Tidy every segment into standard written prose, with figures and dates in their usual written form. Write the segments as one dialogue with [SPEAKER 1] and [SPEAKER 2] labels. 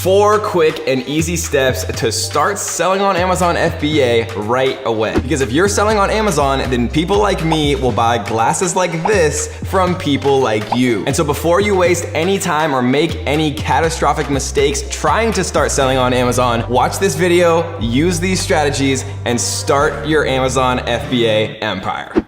[SPEAKER 1] Four quick and easy steps to start selling on Amazon FBA right away. Because if you're selling on Amazon, then people like me will buy glasses like this from people like you. And so before you waste any time or make any catastrophic mistakes trying to start selling on Amazon, watch this video, use these strategies, and start your Amazon FBA empire.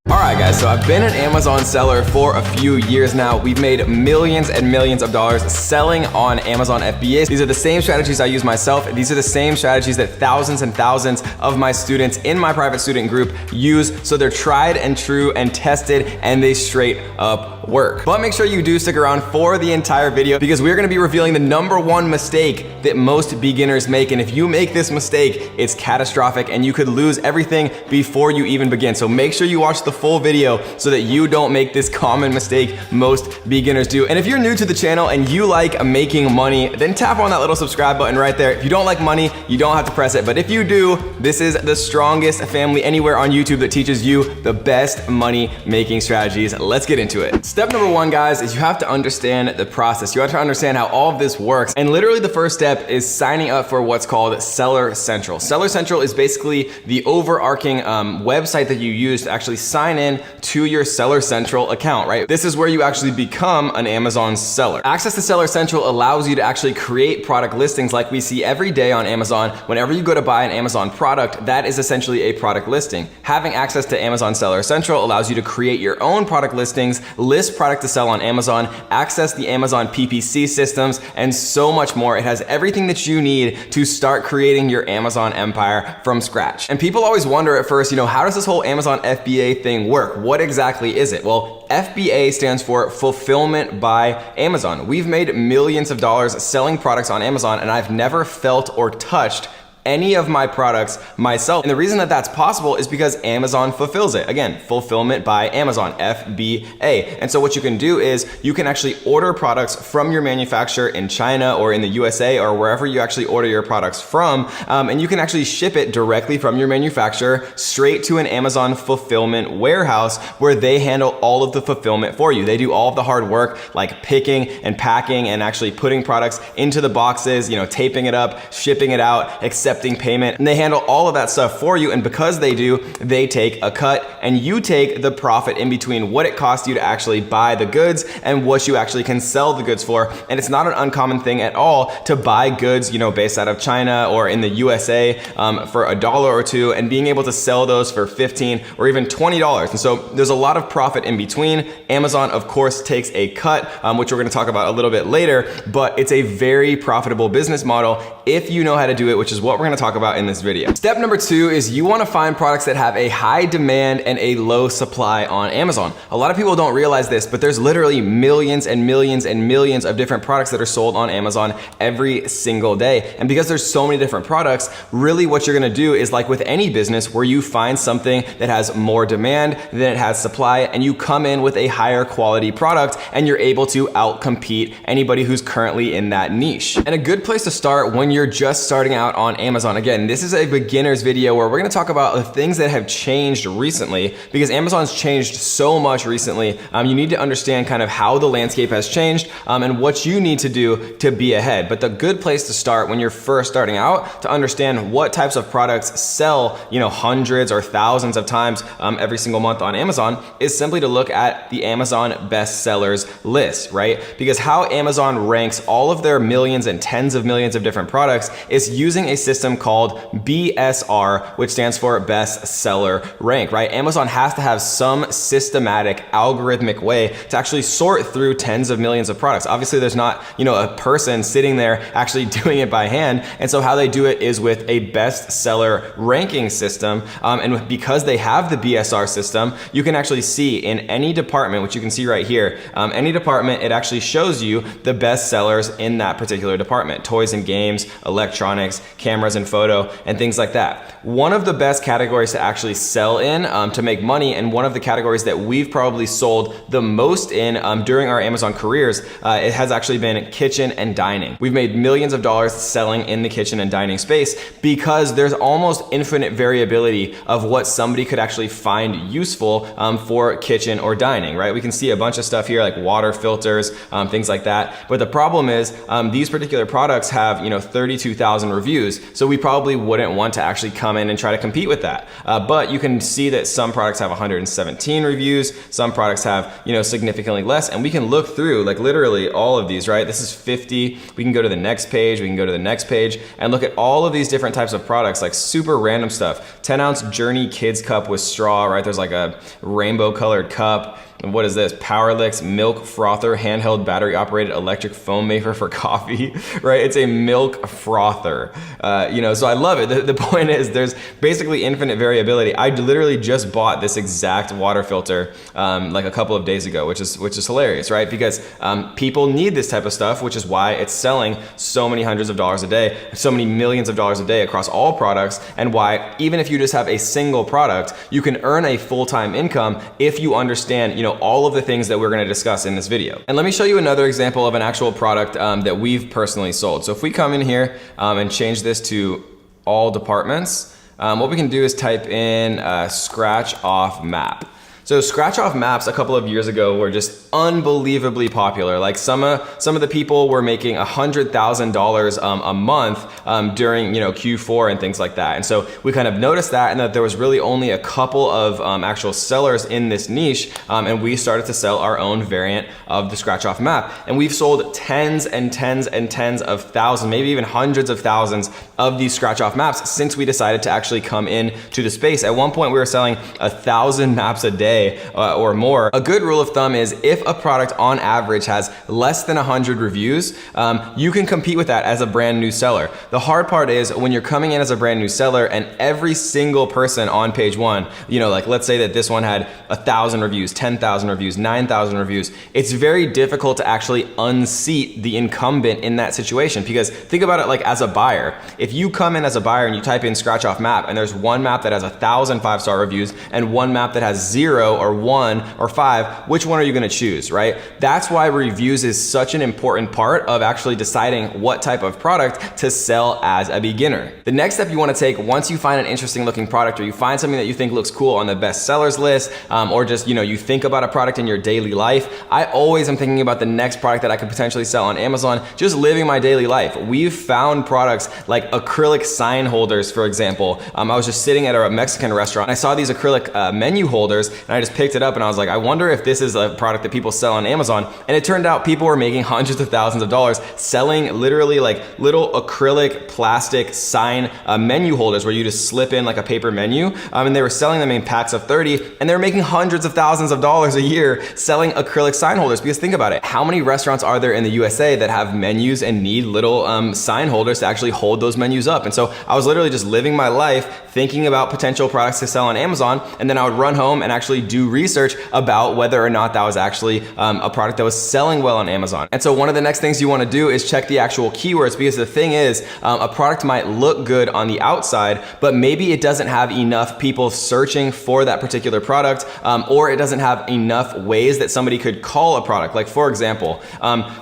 [SPEAKER 1] Alright guys, so I've been an Amazon seller for a few years now. We've made millions and millions of dollars selling on Amazon FBA. These are the same strategies I use myself. These are the same strategies that thousands and thousands of my students in my private student group use. So they're tried and true and tested, and they straight up work. But make sure you do stick around for the entire video, because we're gonna be revealing the #1 mistake that most beginners make. And if you make this mistake, it's catastrophic and you could lose everything before you even begin. So make sure you watch the full video so that you don't make this common mistake most beginners do. And if you're new to the channel and you like making money, then tap on that little subscribe button right there. If you don't like money, you don't have to press it. But if you do, this is the strongest family anywhere on YouTube that teaches you the best money making strategies. Let's get into it. Step #1, guys, is you have to understand the process. You have to understand how all of this works. And literally the first step is signing up for what's called Seller Central. Seller Central is basically the overarching website that you use to actually sign in to your Seller Central account, right? This is where you actually become an Amazon seller. Access to Seller Central allows you to actually create product listings like we see every day on Amazon. Whenever you go to buy an Amazon product, that is essentially a product listing. Having access to Amazon Seller Central allows you to create your own product listings, list product to sell on Amazon, access the Amazon PPC systems, and so much more. It has everything that you need to start creating your Amazon empire from scratch. And people always wonder at first, how does this whole Amazon FBA thing work? What exactly is it? Well, FBA stands for Fulfillment by Amazon. We've made millions of dollars selling products on Amazon, and I've never felt or touched any of my products myself. And the reason that that's possible is because Amazon fulfills it. Again, Fulfillment by Amazon, FBA. And so what you can do is you can actually order products from your manufacturer in China or in the USA or wherever you actually order your products from, and you can actually ship it directly from your manufacturer straight to an Amazon fulfillment warehouse where they handle all of the fulfillment for you. They do all of the hard work like picking and packing and actually putting products into the boxes, taping it up, shipping it out, accepting payment, and they handle all of that stuff for you. And because they do, they take a cut, and you take the profit in between what it costs you to actually buy the goods and what you actually can sell the goods for. And it's not an uncommon thing at all to buy goods, based out of China or in the USA for $1 or $2, and being able to sell those for $15 or even $20. And so there's a lot of profit in between. Amazon, of course, takes a cut, which we're going to talk about a little bit later, but it's a very profitable business model if you know how to do it, which is what we're going to talk about in this video. Step #2 is you want to find products that have a high demand and a low supply on Amazon. A lot of people don't realize this, but there's literally millions and millions and millions of different products that are sold on Amazon every single day. And because there's so many different products, really what you're going to do is like with any business where you find something that has more demand than it has supply, and you come in with a higher quality product, and you're able to outcompete anybody who's currently in that niche. And a good place to start when you're just starting out on Amazon. Again, this is a beginner's video where we're going to talk about the things that have changed recently, because Amazon's changed so much recently. You need to understand kind of how the landscape has changed and what you need to do to be ahead. But the good place to start when you're first starting out to understand what types of products sell, hundreds or thousands of times every single month on Amazon is simply to look at the Amazon bestsellers list, right? Because how Amazon ranks all of their millions and tens of millions of different products is using a system called BSR, which stands for Best Seller Rank, right? Amazon has to have some systematic algorithmic way to actually sort through tens of millions of products. Obviously there's not, a person sitting there actually doing it by hand. And so how they do it is with a best seller ranking system. And because they have the BSR system, you can actually see in any department, which you can see right here, any department, it actually shows you the best sellers in that particular department: toys and games, electronics, cameras, cameras and photo and things like that. One of the best categories to actually sell in to make money, and one of the categories that we've probably sold the most in during our Amazon careers, it has actually been kitchen and dining. We've made millions of dollars selling in the kitchen and dining space because there's almost infinite variability of what somebody could actually find useful for kitchen or dining, right? We can see a bunch of stuff here like water filters, things like that. But the problem is these particular products have 32,000 reviews, so we probably wouldn't want to actually come in and try to compete with that. But you can see that some products have 117 reviews, some products have significantly less, and we can look through like literally all of these, right? This is 50. We can go to the next page, we can go to the next page and look at all of these different types of products, like super random stuff. 10-ounce Journey Kids Cup with straw, right? There's like a rainbow colored cup. What is this? Powerlix milk frother, handheld battery operated electric foam maker for coffee, right? It's a milk frother, so I love it. The point is there's basically infinite variability. I literally just bought this exact water filter like a couple of days ago, which is hilarious, right? Because people need this type of stuff, which is why it's selling so many hundreds of dollars a day, so many millions of dollars a day across all products, and why even if you just have a single product, you can earn a full-time income if you understand, all of the things that we're going to discuss in this video. And let me show you another example of an actual product that we've personally sold. So if we come in here and change this to all departments, what we can do is type in scratch off map. So scratch off maps a couple of years ago were just unbelievably popular. Like some of the people were making $100,000 a month during Q4 and things like that. And so we kind of noticed that, and that there was really only a couple of actual sellers in this niche, and we started to sell our own variant of the scratch off map. And we've sold tens and tens and tens of thousands, maybe even hundreds of thousands of these scratch off maps since we decided to actually come in to the space. At one point we were selling 1,000 maps a day or more. A good rule of thumb is if a product on average has less than 100 reviews, you can compete with that as a brand new seller. The hard part is when you're coming in as a brand new seller and every single person on page one, like let's say that this one had 1,000 reviews, 10,000 reviews, 9,000 reviews, it's very difficult to actually unseat the incumbent in that situation. Because think about it like as a buyer. If you come in as a buyer and you type in scratch off map and there's one map that has 1,000 5-star reviews and one map that has 0 or 1 or 5, which one are you going to choose, right? That's why reviews is such an important part of actually deciding what type of product to sell as a beginner. The next step you want to take once you find an interesting looking product, or you find something that you think looks cool on the best sellers list, or just you think about a product in your daily life. I always am thinking about the next product that I could potentially sell on Amazon, just living my daily life. We've found products like acrylic sign holders, for example. I was just sitting at a Mexican restaurant and I saw these acrylic menu holders, and I just picked it up and I was like, I wonder if this is a product that people sell on Amazon. And it turned out people were making hundreds of thousands of dollars selling literally like little acrylic plastic sign menu holders where you just slip in like a paper menu, and they were selling them in packs of 30, and they were making hundreds of thousands of dollars a year selling acrylic sign holders. Because think about it, how many restaurants are there in the USA that have menus and need little sign holders to actually hold those menus up? And so I was literally just living my life thinking about potential products to sell on Amazon, and then I would run home and actually do research about whether or not that was actually a product that was selling well on Amazon. And so one of the next things you want to do is check the actual keywords, because the thing is, a product might look good on the outside, but maybe it doesn't have enough people searching for that particular product, or it doesn't have enough ways that somebody could call a product. Like for example,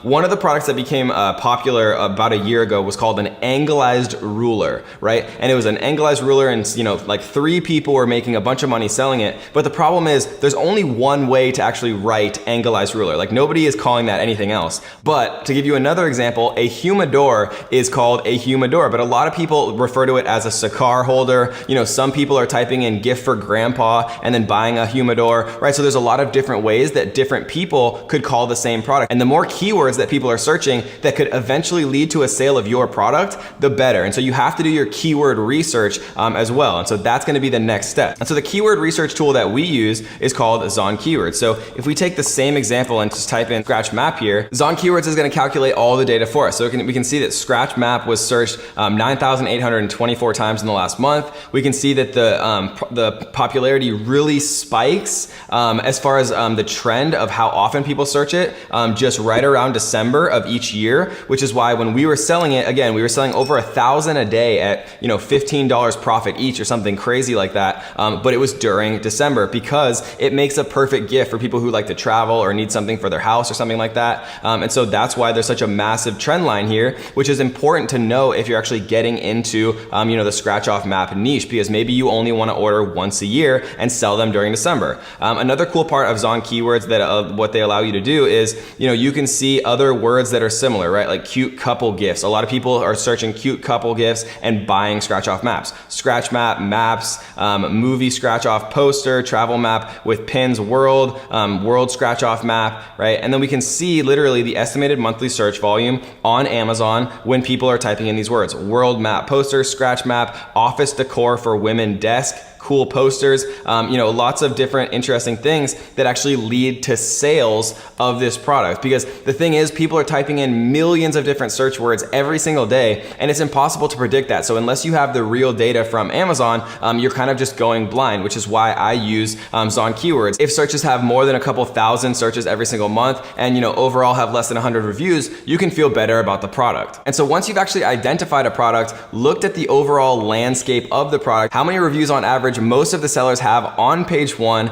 [SPEAKER 1] one of the products that became popular about a year ago was called an anglized ruler, right? And it was an anglized ruler, and like 3 people were making a bunch of money selling it. But the problem is there's only one way to actually write anglized ruler. Like nobody is calling that anything else. But to give you another example, a humidor is called a humidor, but a lot of people refer to it as a cigar holder. Some people are typing in gift for grandpa and then buying a humidor, right? So there's a lot of different ways that different people could call the same product. And the more keywords that people are searching that could eventually lead to a sale of your product, the better. And so you have to do your keyword research as well. And so that's going to be the next step. And so the keyword research tool that we use use is called Zon Keywords. So if we take the same example and just type in Scratch Map here, Zon Keywords is going to calculate all the data for us. So we can see that Scratch Map was searched 9,824 times in the last month. We can see that the popularity really spikes as far as the trend of how often people search it, just right around December of each year, which is why when we were selling it, again, we were selling over 1,000 a day at $15 profit each or something crazy like that. But it was during December because it makes a perfect gift for people who like to travel or need something for their house or something like that. And so that's why there's such a massive trend line here, which is important to know if you're actually getting into the scratch off map niche, because maybe you only want to order once a year and sell them during December. Another cool part of Zon Keywords that what they allow you to do is, you can see other words that are similar, right? Like cute couple gifts. A lot of people are searching cute couple gifts and buying scratch off maps. Scratch map, maps, movie scratch off poster, travel map with pins, world scratch off map, right? And then we can see literally the estimated monthly search volume on Amazon when people are typing in these words: world map poster, scratch map, office decor for women desk, cool posters, lots of different interesting things that actually lead to sales of this product. Because the thing is, people are typing in millions of different search words every single day, and it's impossible to predict that. So unless you have the real data from Amazon, you're kind of just going blind, which is why I use Zon Keywords. If searches have more than a couple thousand searches every single month and overall have less than 100 reviews, you can feel better about the product. And so once you've actually identified a product, looked at the overall landscape of the product, how many reviews on average most of the sellers have on page one,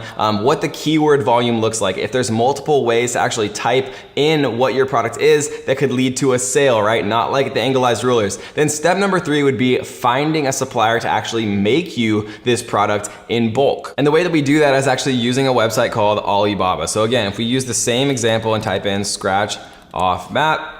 [SPEAKER 1] what the keyword volume looks like, if there's multiple ways to actually type in what your product is that could lead to a sale, right? Not like the anglized rulers. Then step number 3 would be finding a supplier to actually make you this product in bulk. And the way that we do that is actually using a website called Alibaba. So again, if we use the same example and type in scratch off map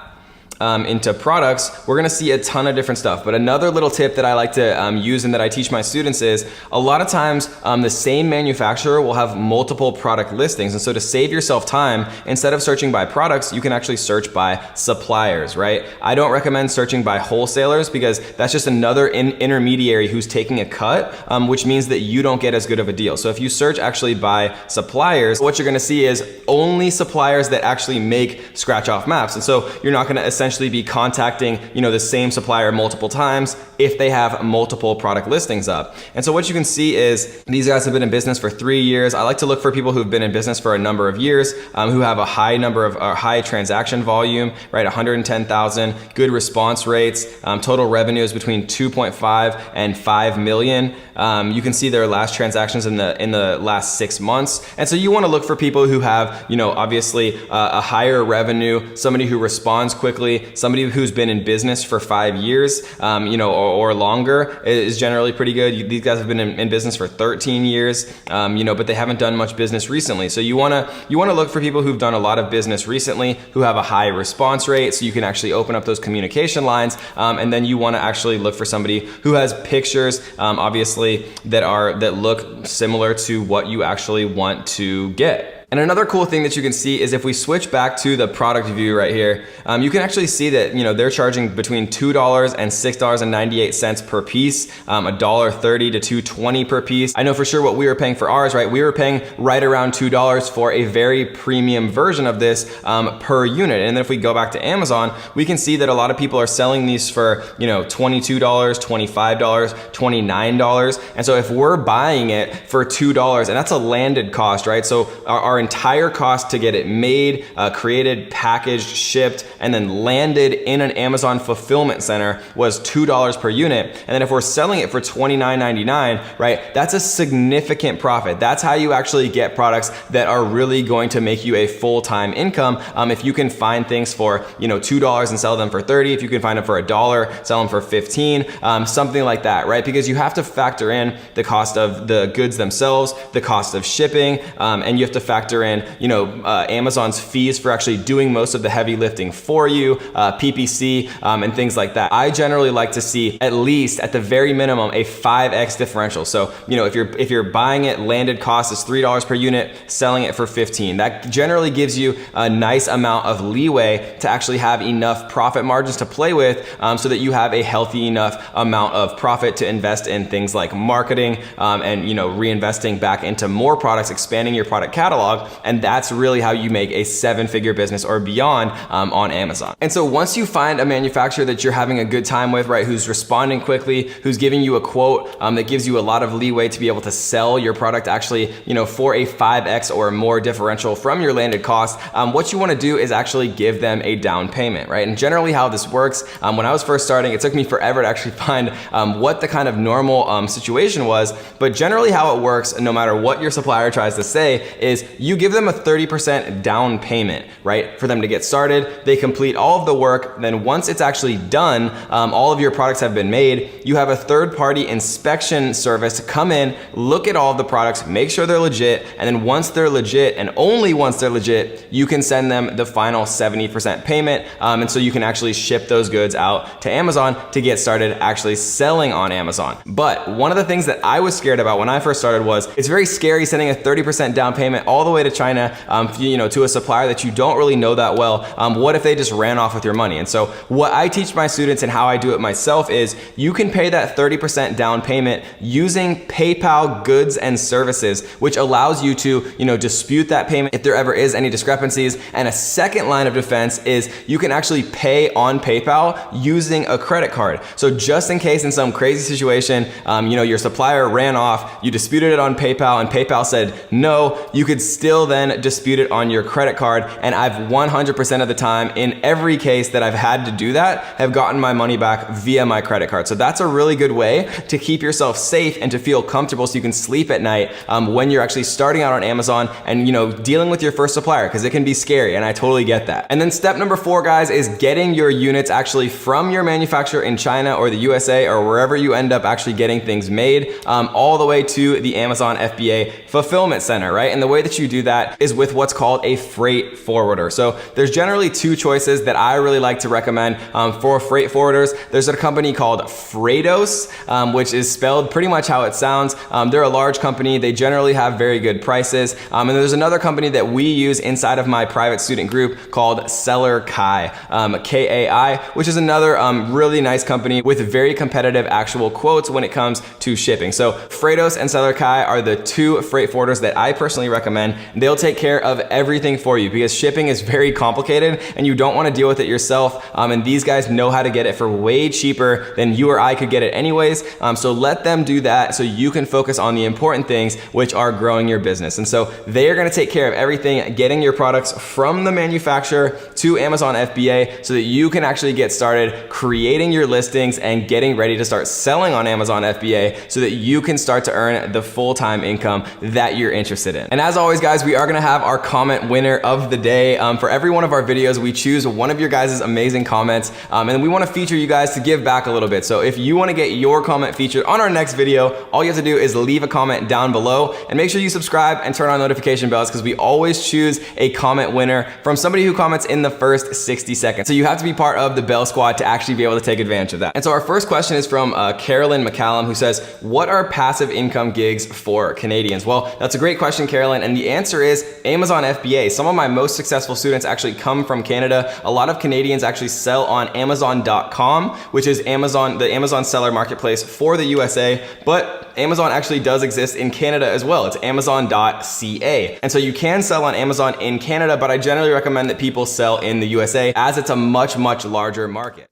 [SPEAKER 1] into products, we're gonna see a ton of different stuff. But another little tip that I like to use and that I teach my students is a lot of times the same manufacturer will have multiple product listings. And so to save yourself time, instead of searching by products, you can actually search by suppliers, right? I don't recommend searching by wholesalers because that's just another intermediary who's taking a cut, which means that you don't get as good of a deal. So if you search actually by suppliers, what you're gonna see is only suppliers that actually make scratch off maps. And so you're not gonna essentially be contacting the same supplier multiple times if they have multiple product listings up. And so what you can see is these guys have been in business for 3 years. I like to look for people who've been in business for a number of years, who have a high number of high transaction volume, right? 110,000, good response rates, total revenue is between 2.5 and 5 million. You can see their last transactions in the last 6 months. And so you want to look for people who have, obviously a higher revenue, somebody who responds quickly, somebody who's been in business for 5 years, or longer is generally pretty good. These guys have been in business for 13 years, but they haven't done much business recently. So you wanna look for people who've done a lot of business recently, who have a high response rate, so you can actually open up those communication lines. And then you wanna actually look for somebody who has pictures, obviously, that look similar to what you actually want to get. And another cool thing that you can see is if we switch back to the product view right here, you can actually see that they're charging between $2 and $6.98 per piece, $1.30 to $2.20 per piece. I know for sure what we were paying for ours, right? We were paying right around $2 for a very premium version of this per unit. And then if we go back to Amazon, we can see that a lot of people are selling these for $22, $25, $29. And so if we're buying it for $2, and that's a landed cost, right? So our entire cost to get it made, created, packaged, shipped, and then landed in an Amazon fulfillment center was $2 per unit. And then if we're selling it for $29.99, right, that's a significant profit. That's how you actually get products that are really going to make you a full-time income. If you can find things for $2 and sell them for $30, if you can find them for $1, sell them for $15, something like that, right? Because you have to factor in the cost of the goods themselves, the cost of shipping, and you have to factor factor in, Amazon's fees for actually doing most of the heavy lifting for you, PPC, and things like that. I generally like to see at least at the very minimum a 5x differential. So, if you're buying it, landed cost is $3 per unit, selling it for 15. That generally gives you a nice amount of leeway to actually have enough profit margins to play with, so that you have a healthy enough amount of profit to invest in things like marketing, and reinvesting back into more products, expanding your product catalog. And that's really how you make a 7-figure business or beyond on Amazon. And so once you find a manufacturer that you're having a good time with, right, who's responding quickly, who's giving you a quote that gives you a lot of leeway to be able to sell your product actually, for a 5x or more differential from your landed cost, what you want to do is actually give them a down payment, right? And generally how this works, when I was first starting, it took me forever to actually find what the kind of normal situation was, but generally how it works, no matter what your supplier tries to say, is you give them a 30% down payment, right, for them to get started. They complete all of the work. Then once it's actually done, all of your products have been made, you have a third-party inspection service come in, look at all of the products, make sure they're legit, and then once they're legit, and only once they're legit, you can send them the final 70% payment, and so you can actually ship those goods out to Amazon to get started actually selling on Amazon. But one of the things that I was scared about when I first started was it's very scary sending a 30% down payment all the way to China, to a supplier that you don't really know that well. What if they just ran off with your money? And so what I teach my students and how I do it myself is you can pay that 30% down payment using PayPal goods and services, which allows you to, dispute that payment if there ever is any discrepancies. And a second line of defense is you can actually pay on PayPal using a credit card. So just in case in some crazy situation, your supplier ran off, you disputed it on PayPal and PayPal said no, you could still then dispute it on your credit card. And I've 100% of the time in every case that I've had to do that have gotten my money back via my credit card. So that's a really good way to keep yourself safe and to feel comfortable so you can sleep at night when you're actually starting out on Amazon and dealing with your first supplier, because it can be scary and I totally get that. And then step number 4, guys, is getting your units actually from your manufacturer in China or the USA or wherever you end up actually getting things made, all the way to the Amazon FBA fulfillment center, right? And the way that you do that is with what's called a freight forwarder. So there's generally 2 choices that I really like to recommend for freight forwarders. There's a company called Freightos, which is spelled pretty much how it sounds. They're a large company. They generally have very good prices. And there's another company that we use inside of my private student group called Seller Kai, Kai, which is another really nice company with very competitive actual quotes when it comes to shipping. So Freightos and Seller Kai are the 2 freight forwarders that I personally recommend. They'll take care of everything for you because shipping is very complicated and you don't want to deal with it yourself. And these guys know how to get it for way cheaper than you or I could get it anyways. So let them do that so you can focus on the important things, which are growing your business. And so they are going to take care of everything, getting your products from the manufacturer to Amazon FBA so that you can actually get started creating your listings and getting ready to start selling on Amazon FBA so that you can start to earn the full-time income that you're interested in. And as always, guys, we are going to have our comment winner of the day. For every one of our videos, we choose one of your guys' amazing comments, and then we want to feature you guys to give back a little bit. So if you want to get your comment featured on our next video, all you have to do is leave a comment down below and make sure you subscribe and turn on notification bells because we always choose a comment winner from somebody who comments in the first 60 seconds. So you have to be part of the Bell Squad to actually be able to take advantage of that. And so our first question is from Carolyn McCallum, who says, what are passive income gigs for Canadians? Well, that's a great question, Carolyn. And the answer is Amazon FBA. Some of my most successful students actually come from Canada. A lot of Canadians actually sell on Amazon.com, which is the Amazon seller marketplace for the USA, but Amazon actually does exist in Canada as well. It's Amazon.ca. And so you can sell on Amazon in Canada, but I generally recommend that people sell in the USA as it's a much, much larger market.